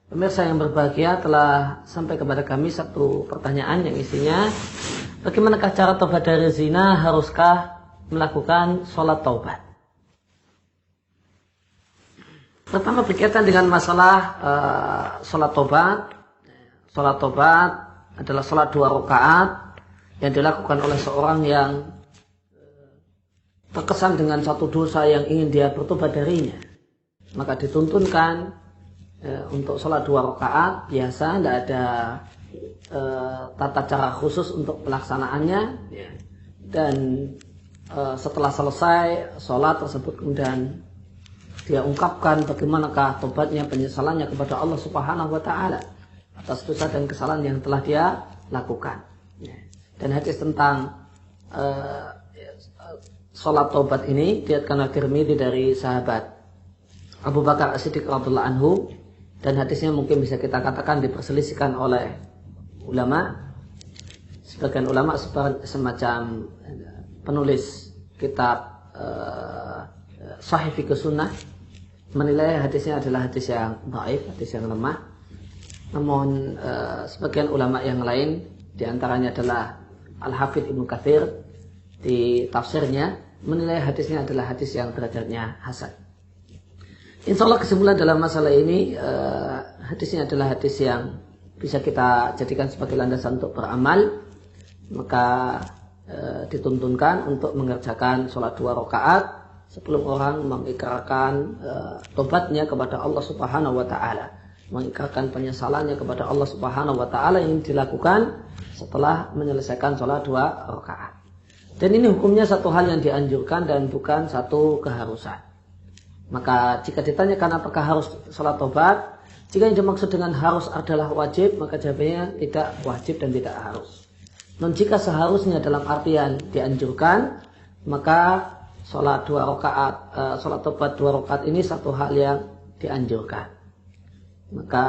Pemirsa yang berbahagia, telah sampai kepada kami satu pertanyaan yang isinya, bagaimanakah cara taubat dari zina? Haruskah melakukan sholat taubat? Pertama, berkaitan dengan masalah sholat taubat. Sholat taubat adalah sholat 2 rakaat yang dilakukan oleh seorang yang terkesan dengan satu dosa yang ingin dia bertobat darinya. Maka dituntunkan untuk sholat 2 rakaat biasa, tidak ada tata cara khusus untuk pelaksanaannya. Dan setelah selesai sholat tersebut, kemudian dia ungkapkan bagaimanakah tobatnya, penyesalannya kepada Allah Subhanahu wa Ta'ala atas dosa dan kesalahan yang telah dia lakukan. Dan hadis tentang sholat taubat ini diriwayatkan oleh Tirmidzi dari sahabat Abu Bakar As-Siddiq radhiyallahu anhu, dan hadisnya mungkin bisa kita katakan diperselisihkan oleh ulama. Sebagian ulama semacam penulis kitab Sahih Fiqh Sunnah menilai hadisnya adalah hadis yang dhaif, hadis yang lemah. Namun sebagian ulama yang lain, diantaranya adalah Al-Hafidz Ibnu Katsir di tafsirnya, menilai hadisnya adalah hadis yang derajatnya hasan. Insya Allah kesimpulan dalam masalah ini, hadisnya adalah hadis yang bisa kita jadikan sebagai landasan untuk beramal. Maka dituntunkan untuk mengerjakan sholat 2 rakaat sebelum orang mengikrarkan tobatnya kepada Allah Subhanahu wa Ta'ala, mengikrarkan penyesalannya kepada Allah Subhanahu wa Ta'ala yang dilakukan setelah menyelesaikan sholat 2 rakaat. Dan ini hukumnya satu hal yang dianjurkan dan bukan satu keharusan. Maka jika ditanyakan apakah harus sholat taubat, jika yang dimaksud dengan harus adalah wajib, maka jawabannya tidak wajib dan tidak harus. Dan jika seharusnya dalam artian dianjurkan, maka sholat 2 rakaat, sholat taubat 2 rakaat ini satu hal yang dianjurkan. Maka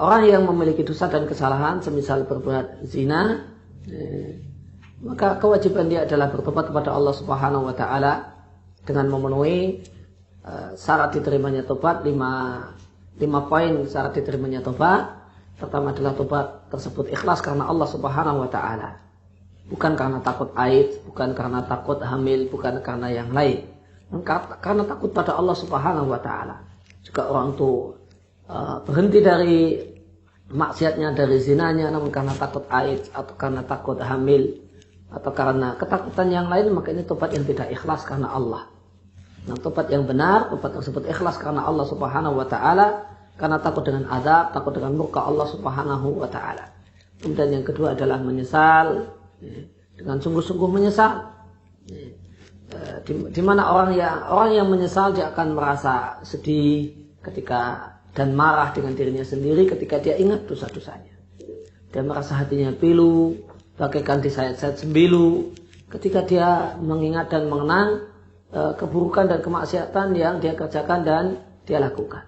orang yang memiliki dosa dan kesalahan, semisal berbuat zina, maka kewajiban dia adalah bertobat kepada Allah Subhanahu wa Ta'ala dengan memenuhi syarat diterimanya tobat. 5 poin syarat diterimanya tobat. Pertama adalah tobat tersebut ikhlas karena Allah Subhanahu wa Ta'ala, bukan karena takut aib, bukan karena takut hamil, bukan karena yang lain, karena takut pada Allah Subhanahu wa Ta'ala. Juga orang itu berhenti dari maksiatnya, dari zinanya, namun karena takut aib atau karena takut hamil atau karena ketakutan yang lain, maka ini tobat yang tidak ikhlas karena Allah. Nah, tobat yang benar, tobat tersebut ikhlas karena Allah Subhanahu wa Ta'ala, karena takut dengan azab, takut dengan murka Allah Subhanahu wa Ta'ala. Kemudian yang kedua adalah menyesal, dengan sungguh-sungguh menyesal. Di mana orang yang menyesal, dia akan merasa sedih ketika dan marah dengan dirinya sendiri ketika dia ingat dosa-dosanya. Dia merasa hatinya pilu, bagaikan disayat-sayat sembilu ketika dia mengingat dan mengenang keburukan dan kemaksiatan yang dia kerjakan dan dia lakukan.